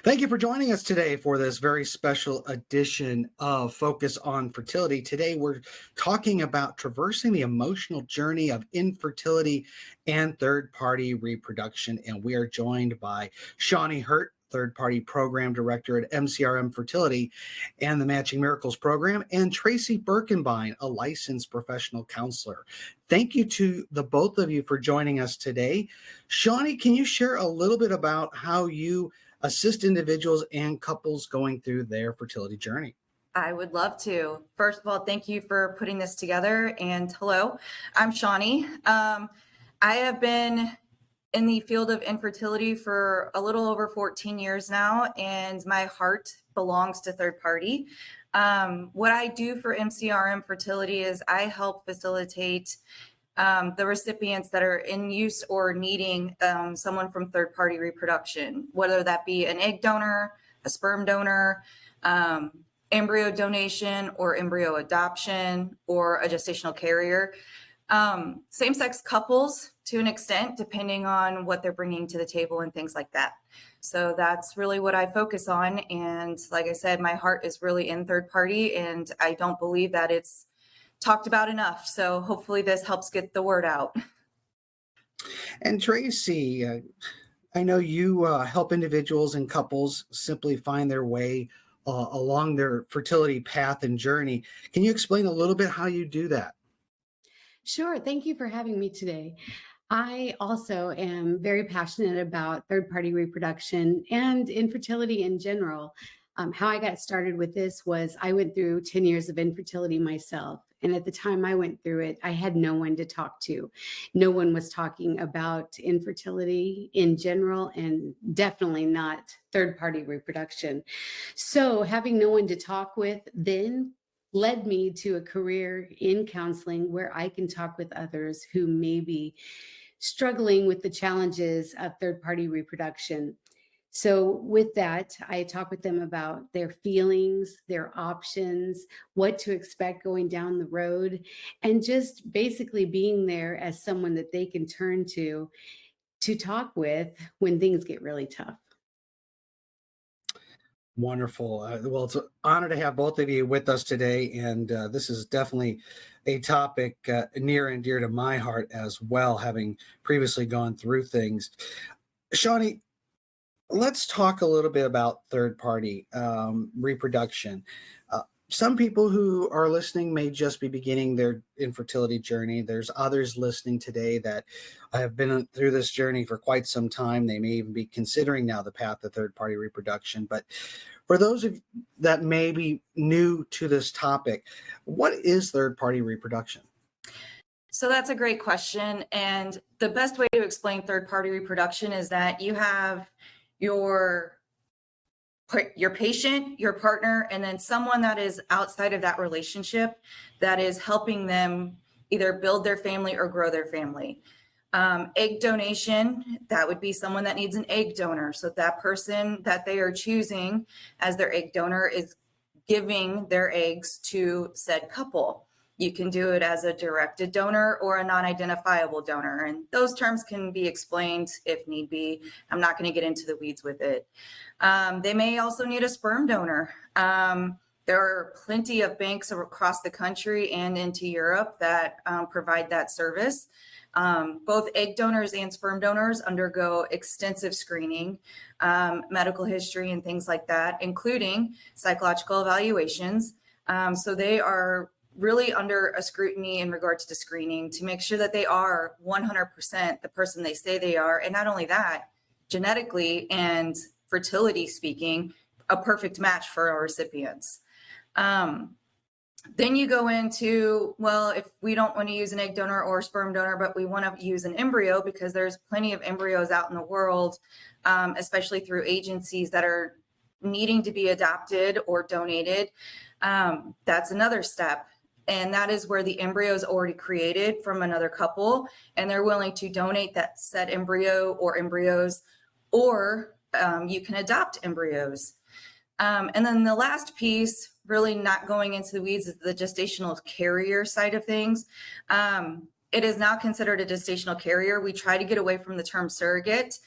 Thank you for joining us today for this very special edition of Focus on Fertility. Today, we're talking about traversing the emotional journey of infertility and third party reproduction. And we are joined by Shawnee Hurt, third party program director at MCRM Fertility and the Matching Miracles program, and Tracy Birkenbein, a licensed professional counselor. Thank you to the both of you for joining us today. Shawnee, can you share a little bit about how you assist individuals and couples going through their fertility journey? I would love to. First of all, thank you for putting this together. And hello, I'm Shawnee. I have been in the field of infertility for a little over 14 years now, and my heart belongs to third party. What I do for MCRM Fertility is I help facilitate the recipients that are in use or needing someone from third party reproduction, whether that be an egg donor, a sperm donor, embryo donation or embryo adoption, or a gestational carrier. Same-sex couples to an extent, depending on what they're bringing to the table and things like that. So that's really what I focus on. And like I said, my heart is really in third party, and I don't believe that it's talked about enough. So hopefully this helps get the word out. And Tracy, I know you help individuals and couples simply find their way along their fertility path and journey. Can you explain a little bit how you do that? Sure. Thank you for having me today. I also am very passionate about third party reproduction and infertility in general. How I got started with this was I went through 10 years of infertility myself. And at the time I went through it, I had no one to talk to. No one was talking about infertility in general, and definitely not third party reproduction. So having no one to talk with then led me to a career in counseling where I can talk with others who may be struggling with the challenges of third party reproduction. So with that, I talk with them about their feelings, their options, what to expect going down the road, and just basically being there as someone that they can turn to talk with when things get really tough. Wonderful. Well, it's an honor to have both of you with us today. And this is definitely a topic near and dear to my heart as well, having previously gone through things. Shawnee, let's talk a little bit about third party reproduction. Some people who are listening may just be beginning their infertility journey. There's others listening today that have been through this journey for quite some time. They may even be considering now the path of third party reproduction. But for those of that may be new to this topic, what is third party reproduction? So that's a great question. And the best way to explain third party reproduction is that you have your patient, your partner, and then someone that is outside of that relationship that is helping them either build their family or grow their family. Egg donation, that would be someone that needs an egg donor. So that person that they are choosing as their egg donor is giving their eggs to said couple. You can do it as a directed donor or a non-identifiable donor. And those terms can be explained if need be. I'm not going to get into the weeds with it. They may also need a sperm donor. There are plenty of banks across the country and into Europe that provide that service. Both egg donors and sperm donors undergo extensive screening, medical history, and things like that, including psychological evaluations. So they are really under a scrutiny in regards to screening to make sure that they are 100% the person they say they are. And not only that, genetically and fertility speaking, a perfect match for our recipients. Then you go into, well, if we don't want to use an egg donor or a sperm donor, but we want to use an embryo because there's plenty of embryos out in the world, especially through agencies that are needing to be adopted or donated. That's another step. And that is where the embryo is already created from another couple, and they're willing to donate that said embryo or embryos, or you can adopt embryos. And then the last piece, really not going into the weeds, is the gestational carrier side of things. It is now considered a gestational carrier. We try to get away from the term surrogate,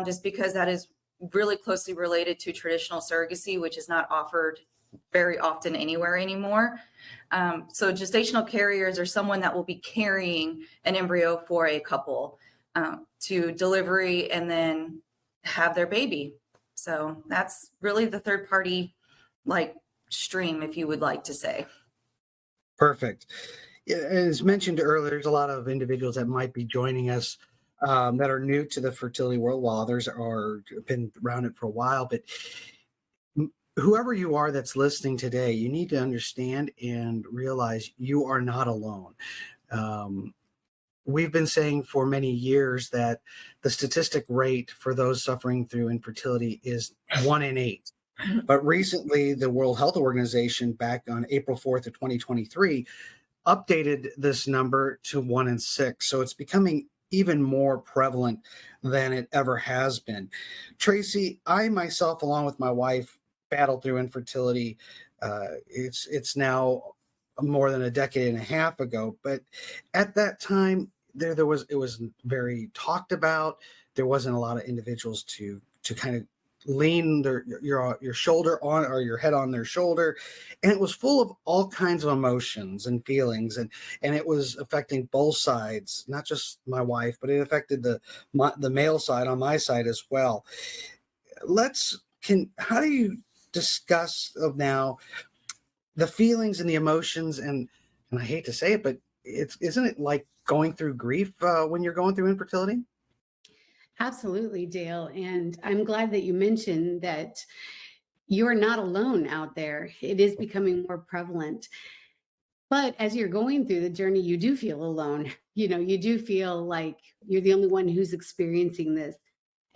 just because that is really closely related to traditional surrogacy, which is not offered very often anywhere anymore. So gestational carriers are someone that will be carrying an embryo for a couple to delivery and then have their baby. So that's really the third party like stream, if you would like to say. Perfect. Yeah, as mentioned earlier, there's a lot of individuals that might be joining us that are new to the fertility world, while others are been around it for a while. But whoever you are that's listening today, you need to understand and realize you are not alone. Um, we've been saying for many years that the statistic rate for those suffering through infertility is 1 in 8. But recently, the World Health Organization, back on April 4th of 2023, updated this number to 1 in 6. So it's becoming even more prevalent than it ever has been. Tracy, I myself, along with my wife, battled through infertility. It's now more than a decade and a half ago, but at that time, it was very talked about. There wasn't a lot of individuals to kind of lean your shoulder on, or your head on their shoulder, and it was full of all kinds of emotions and feelings, and it was affecting both sides, not just my wife, but it affected the male side on my side as well. How do you discuss of now the feelings and the emotions, and I hate to say it, but isn't it like going through grief when you're going through infertility? Absolutely, Dale. And I'm glad that you mentioned that you're not alone out there. It is becoming more prevalent. But as you're going through the journey, you do feel alone. You do feel like you're the only one who's experiencing this.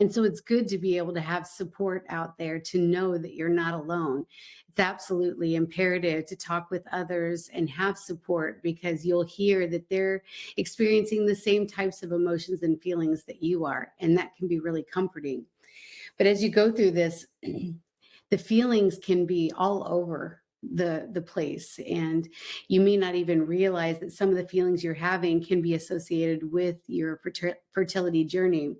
And so it's good to be able to have support out there to know that you're not alone. It's absolutely imperative to talk with others and have support, because you'll hear that they're experiencing the same types of emotions and feelings that you are. And that can be really comforting. But as you go through this, the feelings can be all over the place, and you may not even realize that some of the feelings you're having can be associated with your fertility journey.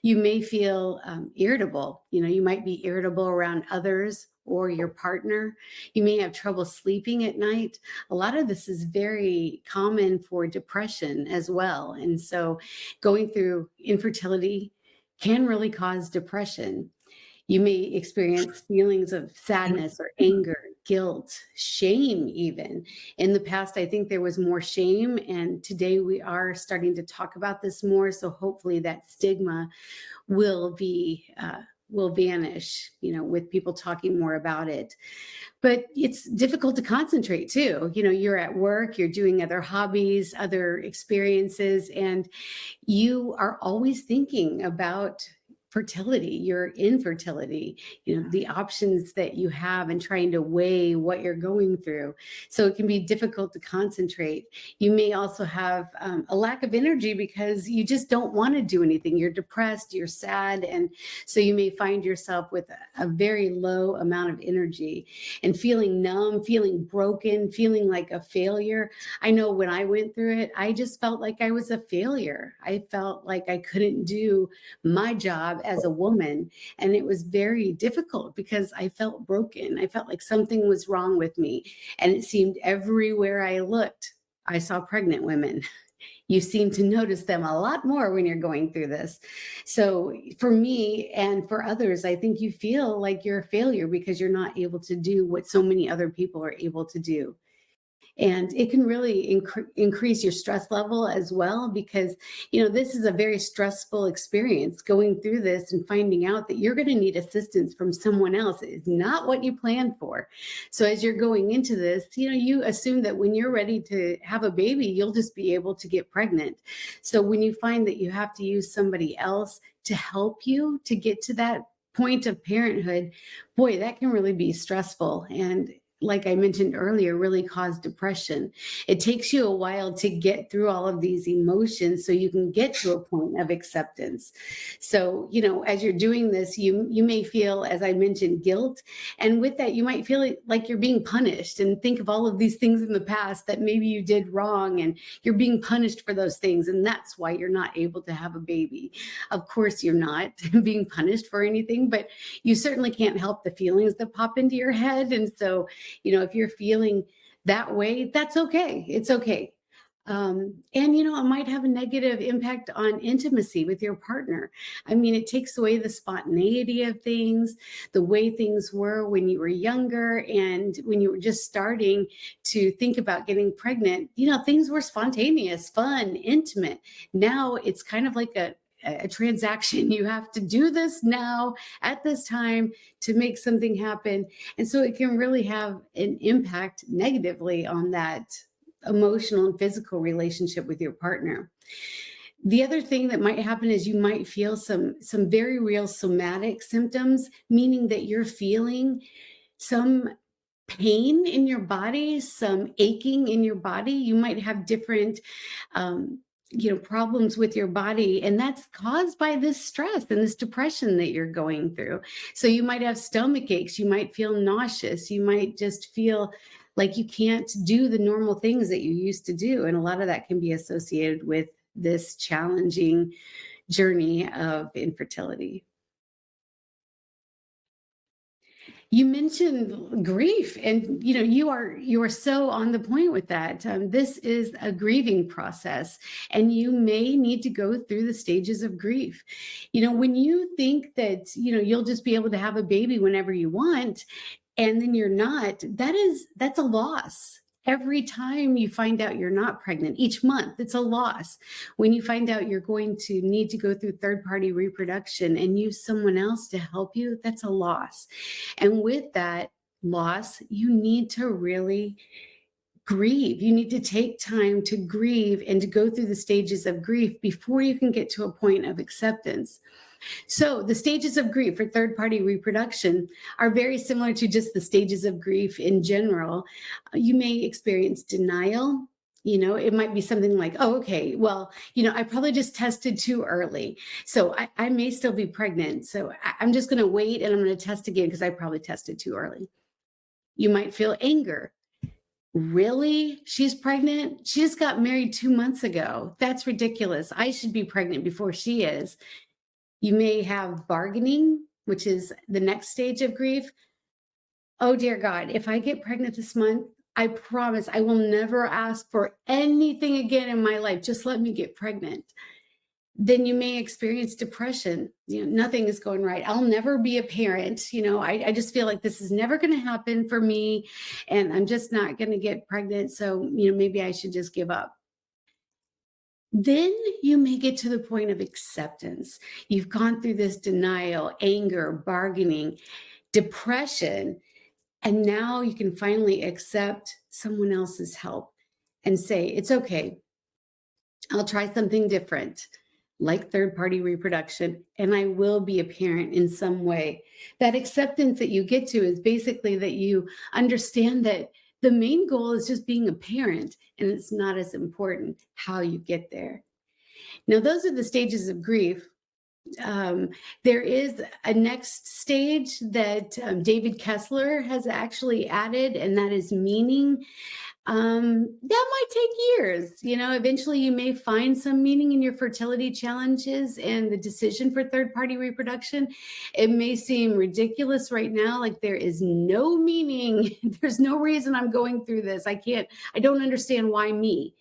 You may feel irritable. You might be irritable around others or your partner. You may have trouble sleeping at night. A lot of this is very common for depression as well. And so going through infertility can really cause depression. You may experience feelings of sadness or anger, guilt, shame, even. In the past, I think there was more shame, and today we are starting to talk about this more. So hopefully that stigma will vanish, with people talking more about it. But it's difficult to concentrate too. You're at work, you're doing other hobbies, other experiences, and you are always thinking about fertility, your infertility, the options that you have, and trying to weigh what you're going through. So it can be difficult to concentrate. You may also have a lack of energy because you just don't want to do anything. You're depressed, you're sad. And so you may find yourself with a very low amount of energy and feeling numb, feeling broken, feeling like a failure. I know when I went through it, I just felt like I was a failure. I felt like I couldn't do my job as a woman. And it was very difficult because I felt broken. I felt like something was wrong with me. And it seemed everywhere I looked, I saw pregnant women. You seem to notice them a lot more when you're going through this. So for me and for others, I think you feel like you're a failure because you're not able to do what so many other people are able to do. And it can really increase your stress level as well, because, this is a very stressful experience. Going through this and finding out that you're going to need assistance from someone else is not what you planned for. So as you're going into this, you assume that when you're ready to have a baby, you'll just be able to get pregnant. So when you find that you have to use somebody else to help you to get to that point of parenthood, boy, that can really be stressful. And like I mentioned earlier, really cause depression. It takes you a while to get through all of these emotions so you can get to a point of acceptance. So, as you're doing this, you may feel, as I mentioned, guilt. And with that, you might feel like you're being punished and think of all of these things in the past that maybe you did wrong and you're being punished for those things. And that's why you're not able to have a baby. Of course, you're not being punished for anything, but you certainly can't help the feelings that pop into your head. And so, if you're feeling that way, that's okay. It's okay. And it might have a negative impact on intimacy with your partner. I mean, it takes away the spontaneity of things, the way things were when you were younger and when you were just starting to think about getting pregnant. Things were spontaneous, fun, intimate. Now it's kind of like a transaction. You have to do this now at this time to make something happen. And so it can really have an impact negatively on that emotional and physical relationship with your partner. The other thing that might happen is you might feel some very real somatic symptoms, meaning that you're feeling some pain in your body, some aching in your body. You might have different problems with your body, and that's caused by this stress and this depression that you're going through. So you might have stomach aches, you might feel nauseous, you might just feel like you can't do the normal things that you used to do. And a lot of that can be associated with this challenging journey of infertility. You mentioned grief, and you are so on the point with that. This is a grieving process, and you may need to go through the stages of grief. When you think that you'll just be able to have a baby whenever you want, and then you're not, that's a loss. Every time you find out you're not pregnant, each month, it's a loss. When you find out you're going to need to go through third-party reproduction and use someone else to help you, that's a loss. And with that loss, you need to really grieve. You need to take time to grieve and to go through the stages of grief before you can get to a point of acceptance. So the stages of grief for third-party reproduction are very similar to just the stages of grief in general. You may experience denial. It might be something like, oh, okay, well, I probably just tested too early. So I may still be pregnant. So I'm just going to wait and I'm going to test again because I probably tested too early. You might feel anger. Really? She's pregnant? She just got married 2 months ago. That's ridiculous. I should be pregnant before she is. You may have bargaining, which is the next stage of grief. Oh, dear God, if I get pregnant this month, I promise I will never ask for anything again in my life. Just let me get pregnant. Then you may experience depression. Nothing is going right. I'll never be a parent. I just feel like this is never going to happen for me, and I'm just not going to get pregnant. So, maybe I should just give up. Then you may get to the point of acceptance. You've gone through this denial, anger, bargaining, depression, and now you can finally accept someone else's help and say, it's okay. I'll try something different, like third-party reproduction, and I will be a parent in some way. That acceptance that you get to is basically that you understand that the main goal is just being a parent, and it's not as important how you get there. Now, those are the stages of grief. There is a next stage that David Kessler has actually added, and that is meaning. That might take years. Eventually you may find some meaning in your fertility challenges and the decision for third-party reproduction. It may seem ridiculous right now, like there is no meaning. There's no reason I'm going through this. I don't understand why me.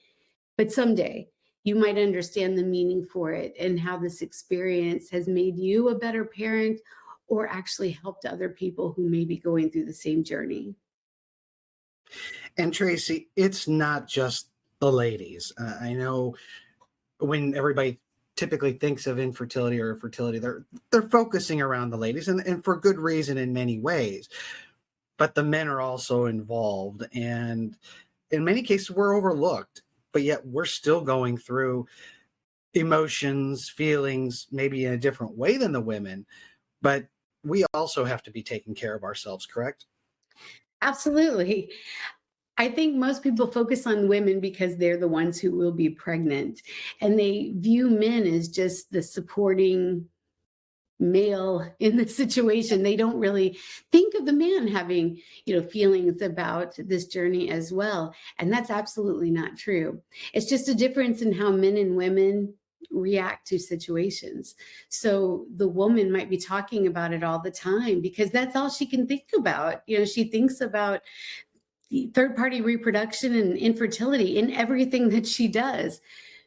But someday you might understand the meaning for it and how this experience has made you a better parent or actually helped other people who may be going through the same journey. And Tracy, it's not just the ladies. I know when everybody typically thinks of infertility or fertility, they're focusing around the ladies, and for good reason in many ways. But the men are also involved, and in many cases we're overlooked, but yet we're still going through emotions, feelings, maybe in a different way than the women. But we also have to be taking care of ourselves, correct? Absolutely. I think most people focus on women because they're the ones who will be pregnant, and they view men as just the supporting male in the situation. They don't really think of the man having, feelings about this journey as well. And that's absolutely not true. It's just a difference in how men and women react to situations. So the woman might be talking about it all the time because that's all she can think about. She thinks about third party reproduction and infertility in everything that she does.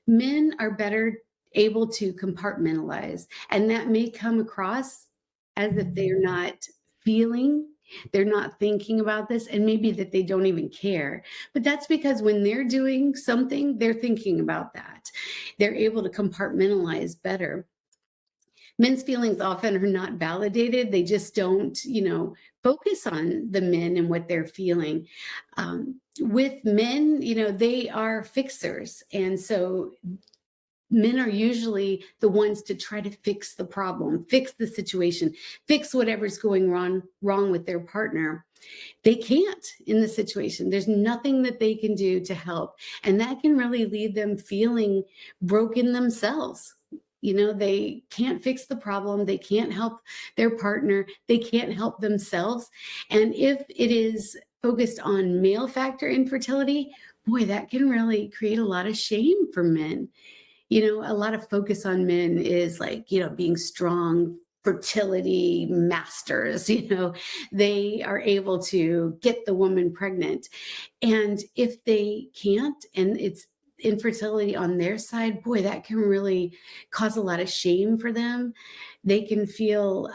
Men are better able to compartmentalize, and that may come across as if they're not feeling, they're not thinking about this, and maybe that they don't even care. But that's because when they're doing something, they're thinking about that. They're able to compartmentalize better. Men's feelings often are not validated. They just don't, focus on the men and what they're feeling. With men, they are fixers. And so men are usually the ones to try to fix the problem, fix the situation, fix whatever's going wrong with their partner. They can't in the situation. There's nothing that they can do to help. And that can really leave them feeling broken themselves. They can't fix the problem. They can't help their partner. They can't help themselves. And if it is focused on male factor infertility, boy, that can really create a lot of shame for men. A lot of focus on men is like, being strong, fertility masters, they are able to get the woman pregnant. And if they can't, and it's infertility on their side, boy, that can really cause a lot of shame for them. They can feel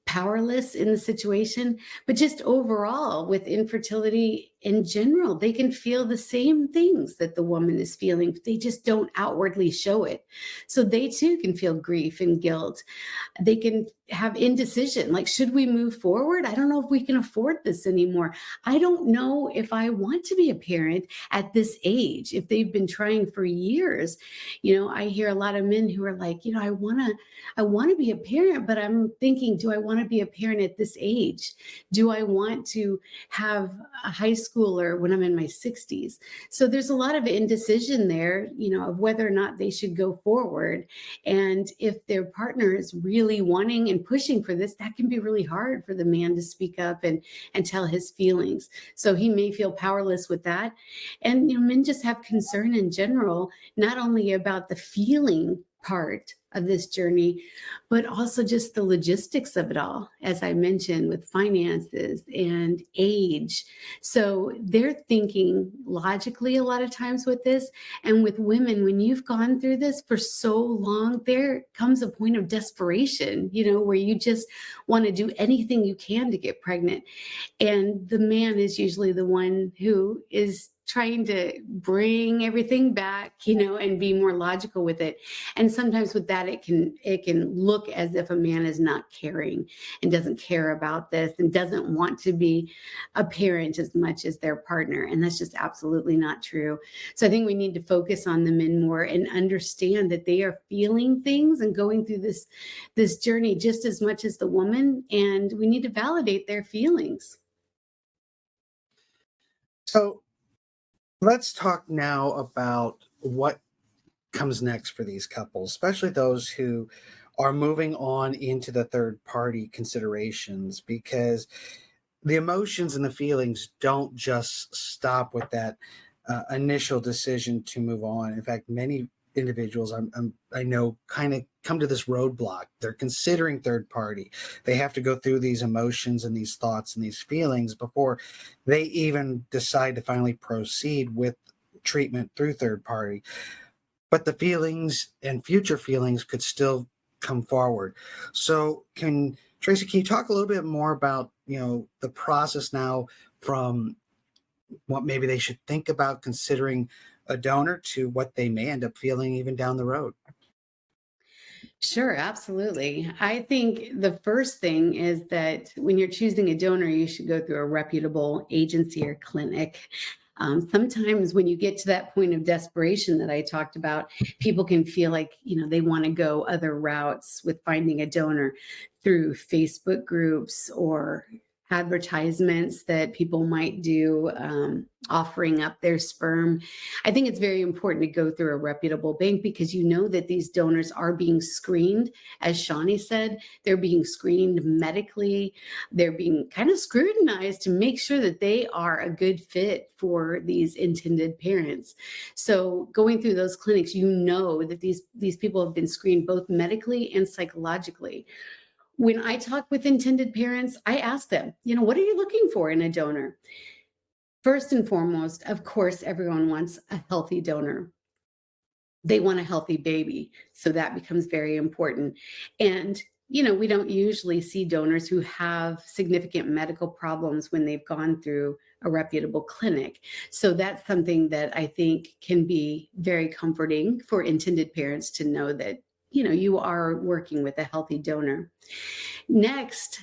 powerless in the situation, but just overall with infertility in general, they can feel the same things that the woman is feeling. They just don't outwardly show it. So they too can feel grief and guilt. They can have indecision, like, should we move forward? I don't know if we can afford this anymore. I don't know if I want to be a parent at this age, if they've been trying for years. I hear a lot of men who are like, I want to be a parent, but I'm thinking, do I want to be a parent at this age? Do I want to have a high schooler when I'm in my 60s? So there's a lot of indecision there, of whether or not they should go forward. And if their partner is really wanting and pushing for this, that can be really hard for the man to speak up and tell his feelings. So he may feel powerless with that. And men just have concern in general, not only about the feeling part of this journey, but also just the logistics of it all, as I mentioned, with finances and age. So they're thinking logically a lot of times with this. And with women, when you've gone through this for so long, there comes a point of desperation, where you just want to do anything you can to get pregnant. And the man is usually the one who is trying to bring everything back, and be more logical with it. And sometimes with that, it can look as if a man is not caring and doesn't care about this and doesn't want to be a parent as much as their partner. And that's just absolutely not true. So I think we need to focus on the men more and understand that they are feeling things and going through this journey just as much as the woman. And we need to validate their feelings. So let's talk now about what comes next for these couples, especially those who are moving on into the third party considerations, because the emotions and the feelings don't just stop with that initial decision to move on. In fact, many individuals I know kind of come to this roadblock. They're considering third party. They have to go through these emotions and these thoughts and these feelings before they even decide to finally proceed with treatment through third party. But the feelings and future feelings could still come forward. So Tracy, can you talk a little bit more about, the process now from what maybe they should think about considering a donor to what they may end up feeling even down the road? Sure, absolutely. I think the first thing is that when you're choosing a donor, you should go through a reputable agency or clinic. Sometimes when you get to that point of desperation that I talked about, people can feel like, they want to go other routes with finding a donor through Facebook groups or advertisements that people might do, offering up their sperm. I think it's very important to go through a reputable bank, because you know that these donors are being screened. As Shawnee said, they're being screened medically. They're being kind of scrutinized to make sure that they are a good fit for these intended parents. So going through those clinics, you know that these people have been screened both medically and psychologically. When I talk with intended parents, I ask them, what are you looking for in a donor? First and foremost, of course, everyone wants a healthy donor. They want a healthy baby. So that becomes very important. And, we don't usually see donors who have significant medical problems when they've gone through a reputable clinic. So that's something that I think can be very comforting for intended parents to know that, you are working with a healthy donor. Next,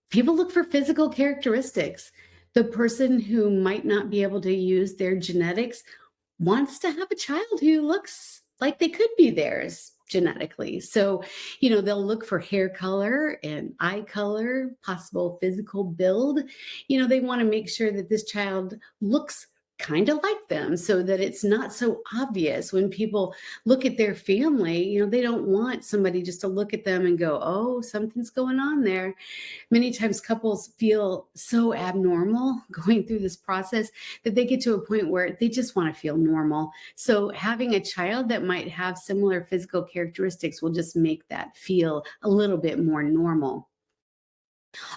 people look for physical characteristics. The person who might not be able to use their genetics wants to have a child who looks like they could be theirs genetically. So, they'll look for hair color and eye color, possible physical build. They want to make sure that this child looks kind of like them, so that it's not so obvious when people look at their family. They don't want somebody just to look at them and go, oh, something's going on there. Many times couples feel so abnormal going through this process that they get to a point where they just want to feel normal. So having a child that might have similar physical characteristics will just make that feel a little bit more normal.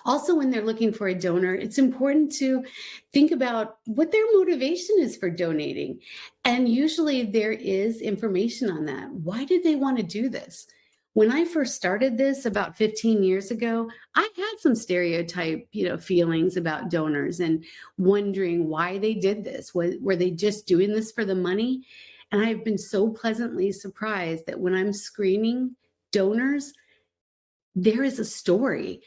Also, when they're looking for a donor, it's important to think about what their motivation is for donating. And usually there is information on that. Why did they want to do this? When I first started this about 15 years ago, I had some stereotype, feelings about donors and wondering why they did this. Were they just doing this for the money? And I've been so pleasantly surprised that when I'm screening donors, there is a story.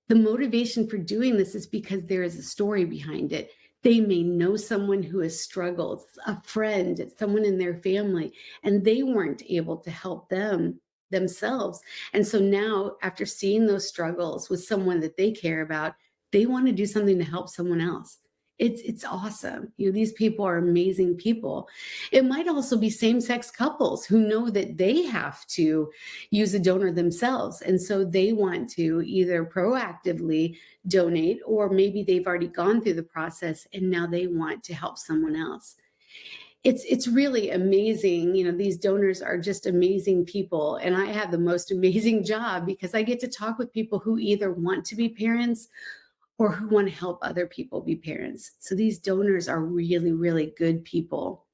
The motivation for doing this is because there is a story behind it. They may know someone who has struggled, a friend, someone in their family, and they weren't able to help themselves. And so now, after seeing those struggles with someone that they care about, they want to do something to help someone else. It's awesome. These people are amazing people. It might also be same-sex couples who know that they have to use a donor themselves. And so they want to either proactively donate, or maybe they've already gone through the process and now they want to help someone else. It's really amazing. These donors are just amazing people. And I have the most amazing job because I get to talk with people who either want to be parents or who want to help other people be parents. So these donors are really, really good people.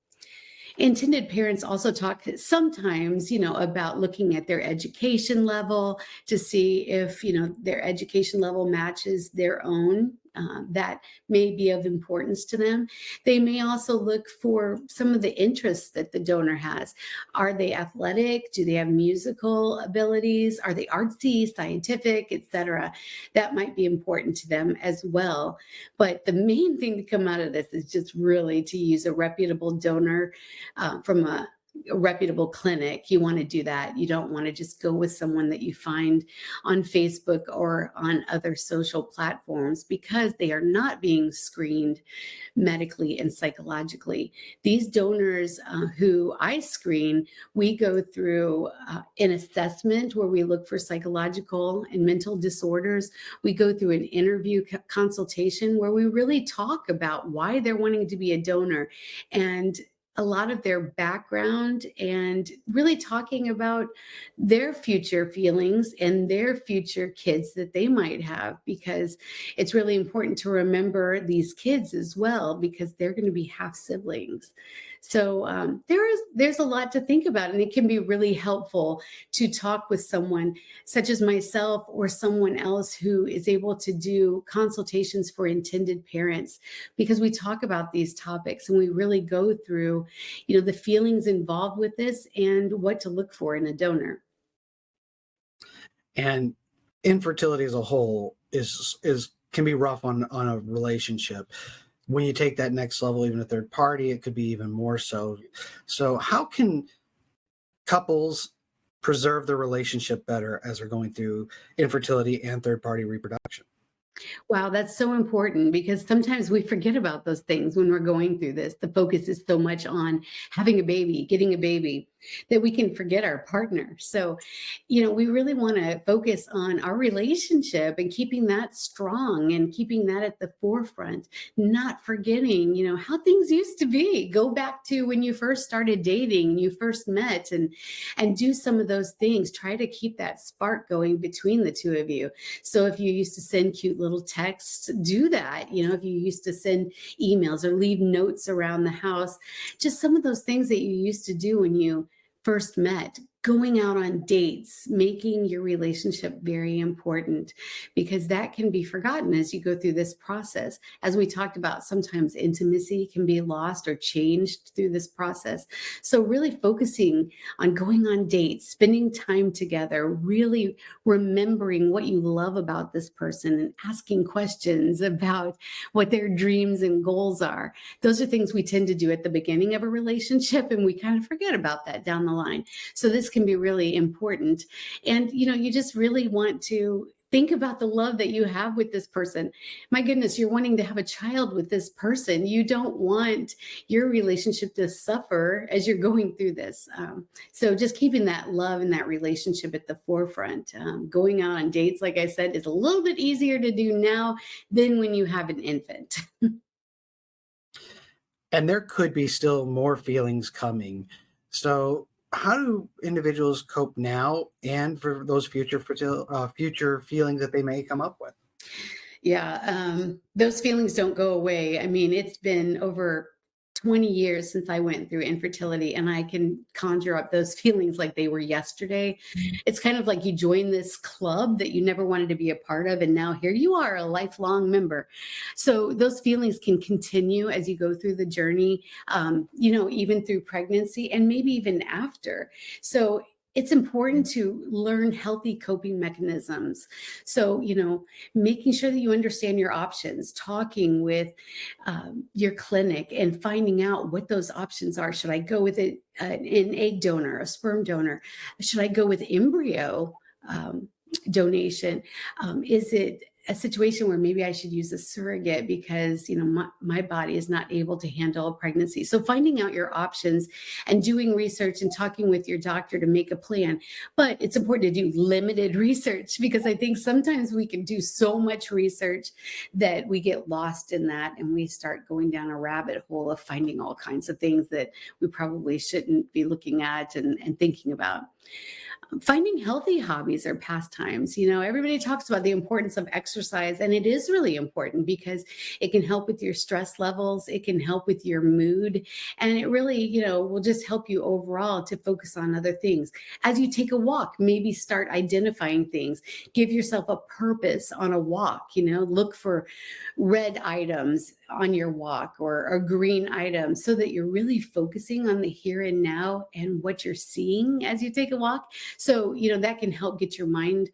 Intended parents also talk sometimes, about looking at their education level to see if, their education level matches their own. That may be of importance to them. They may also look for some of the interests that the donor has. Are they athletic? Do they have musical abilities? Are they artsy, scientific, etc.? That might be important to them as well. But the main thing to come out of this is just really to use a reputable donor from a reputable clinic. You want to do that. You don't want to just go with someone that you find on Facebook or on other social platforms, because they are not being screened medically and psychologically. These donors who I screen, we go through an assessment where we look for psychological and mental disorders. We go through an interview consultation where we really talk about why they're wanting to be a donor and a lot of their background, and really talking about their future feelings and their future kids that they might have, because it's really important to remember these kids as well, because they're going to be half siblings. So there's a lot to think about, and it can be really helpful to talk with someone such as myself or someone else who is able to do consultations for intended parents, because we talk about these topics and we really go through, the feelings involved with this and what to look for in a donor. And infertility as a whole is can be rough on a relationship. When you take that next level, even a third party, it could be even more so. So how can couples preserve their relationship better as they're going through infertility and third party reproduction? Wow, that's so important because sometimes we forget about those things when we're going through this. The focus is so much on having a baby, getting a baby, that we can forget our partner. So, we really want to focus on our relationship and keeping that strong and keeping that at the forefront, not forgetting, how things used to be. Go back to when you first started dating, you first met, and do some of those things. Try to keep that spark going between the two of you. So if you used to send cute little texts, do that. If you used to send emails or leave notes around the house, just some of those things that you used to do when you first met, going out on dates, making your relationship very important, because that can be forgotten as you go through this process. As we talked about, sometimes intimacy can be lost or changed through this process. So really focusing on going on dates, spending time together, really remembering what you love about this person and asking questions about what their dreams and goals are. Those are things we tend to do at the beginning of a relationship, and we kind of forget about that down the line. So this can be really important. And, you just really want to think about the love that you have with this person. My goodness, you're wanting to have a child with this person. You don't want your relationship to suffer as you're going through this. So just keeping that love and that relationship at the forefront. Going out on dates, like I said, is a little bit easier to do now than when you have an infant. And there could be still more feelings coming. So, how do individuals cope now and for those future feelings that they may come up with? Yeah, those feelings don't go away. I mean, it's been over 20 years since I went through infertility, and I can conjure up those feelings like they were yesterday. It's kind of like you join this club that you never wanted to be a part of, and now here you are, a lifelong member. So those feelings can continue as you go through the journey, even through pregnancy and maybe even after. So it's important to learn healthy coping mechanisms. So, making sure that you understand your options, talking with your clinic and finding out what those options are. Should I go with an egg donor, a sperm donor? Should I go with embryo donation? Is it a situation where maybe I should use a surrogate because my body is not able to handle a pregnancy? So finding out your options and doing research and talking with your doctor to make a plan. But it's important to do limited research, because I think sometimes we can do so much research that we get lost in that and we start going down a rabbit hole of finding all kinds of things that we probably shouldn't be looking at and thinking about. Finding healthy hobbies or pastimes. Everybody talks about the importance of exercise, and it is really important because it can help with your stress levels, it can help with your mood, and it really, will just help you overall to focus on other things. As you take a walk, maybe start identifying things. Give yourself a purpose on a walk. Look for red items on your walk or green items, so that you're really focusing on the here and now and what you're seeing as you take a walk. So, that can help get your mind,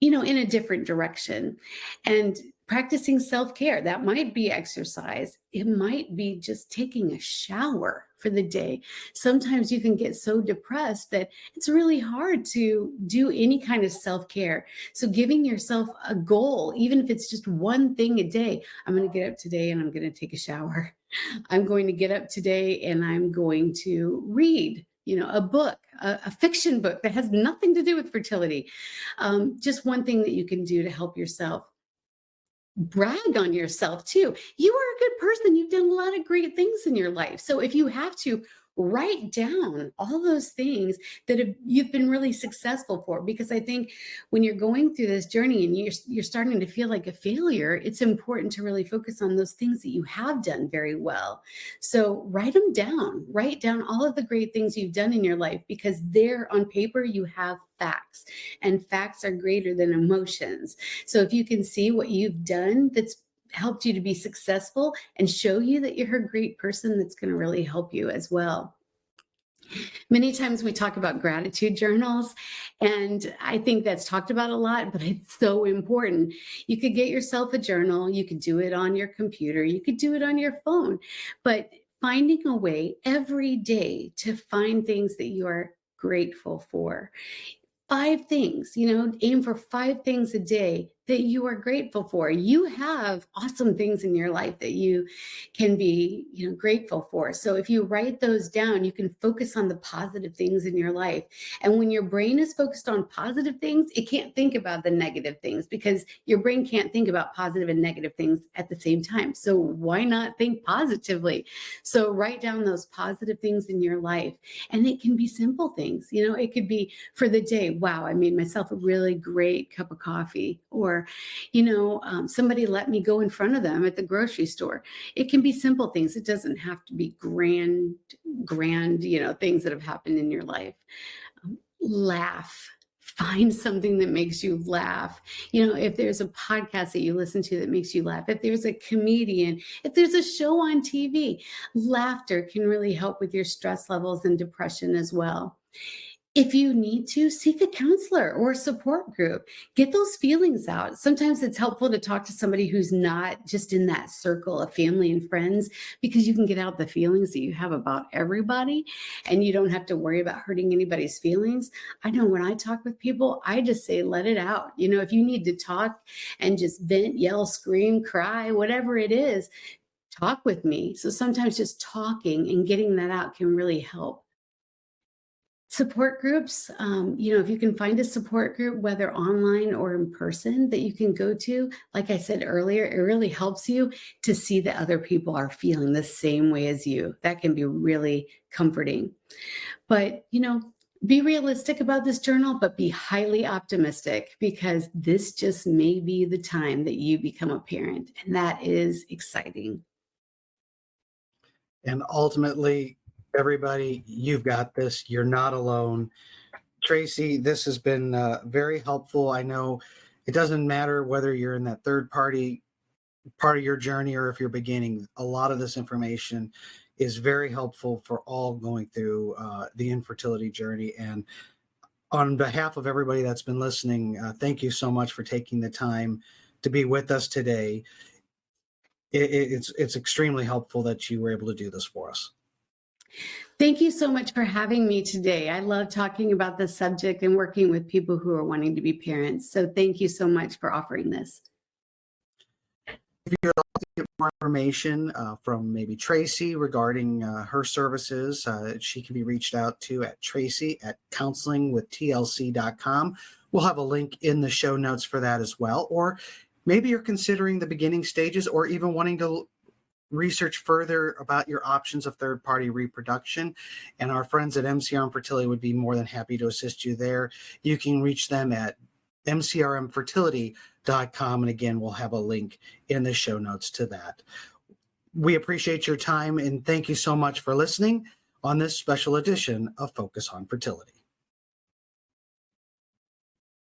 in a different direction. And practicing self-care, that might be exercise. It might be just taking a shower for the day. Sometimes you can get so depressed that it's really hard to do any kind of self-care. So giving yourself a goal, even if it's just one thing a day. I'm going to get up today and I'm going to take a shower. I'm going to get up today and I'm going to read, a book, a fiction book that has nothing to do with fertility. Just one thing that you can do to help yourself. Brag on yourself too. You are a good person. You've done a lot of great things in your life. So if you have to, write down all those things that you've been really successful for, because I think when you're going through this journey and you're starting to feel like a failure, it's important to really focus on those things that you have done very well. So write them down. Write down all of the great things you've done in your life, because there on paper you have facts, and facts are greater than emotions. So if you can see what you've done that's helped you to be successful and show you that you're a great person, that's going to really help you as well. Many times we talk about gratitude journals, and I think that's talked about a lot, but it's so important. You could get yourself a journal, you could do it on your computer, you could do it on your phone, but finding a way every day to find things that you are grateful for. 5 things, aim for 5 things a day that you are grateful for. You have awesome things in your life that you can be, grateful for. So if you write those down, you can focus on the positive things in your life. And when your brain is focused on positive things, it can't think about the negative things, because your brain can't think about positive and negative things at the same time. So why not think positively? So write down those positive things in your life. And it can be simple things. It could be for the day, wow, I made myself a really great cup of coffee. Or, somebody let me go in front of them at the grocery store. It can be simple things. It doesn't have to be grand, things that have happened in your life. Laugh. Find something that makes you laugh. If there's a podcast that you listen to that makes you laugh, if there's a comedian, if there's a show on TV, laughter can really help with your stress levels and depression as well. If you need to, seek a counselor or a support group. Get those feelings out. Sometimes it's helpful to talk to somebody who's not just in that circle of family and friends, because you can get out the feelings that you have about everybody, and you don't have to worry about hurting anybody's feelings. I know when I talk with people, I just say, let it out. If you need to talk and just vent, yell, scream, cry, whatever it is, talk with me. So sometimes just talking and getting that out can really help. Support groups, if you can find a support group, whether online or in person, that you can go to, like I said earlier, it really helps you to see that other people are feeling the same way as you. That can be really comforting. But, be realistic about this journal, but be highly optimistic, because this just may be the time that you become a parent. And that is exciting. And ultimately, everybody, you've got this. You're not alone. Tracy, this has been very helpful. I know it doesn't matter whether you're in that third party part of your journey or if you're beginning. A lot of this information is very helpful for all going through the infertility journey. And on behalf of everybody that's been listening, thank you so much for taking the time to be with us today. It's extremely helpful that you were able to do this for us. Thank you so much for having me today. I love talking about this subject and working with people who are wanting to be parents. So thank you so much for offering this. If you'd like to get more information from maybe Tracy regarding her services, she can be reached out to at tracy@counselingwithtlc.com. We'll have a link in the show notes for that as well. Or maybe you're considering the beginning stages, or even wanting to research further about your options of third-party reproduction, and our friends at MCR Infertility would be more than happy to assist you there. You can reach them at mcrmfertility.com, and again, we'll have a link in the show notes to that. We appreciate your time, and thank you so much for listening on this special edition of Focus on Fertility.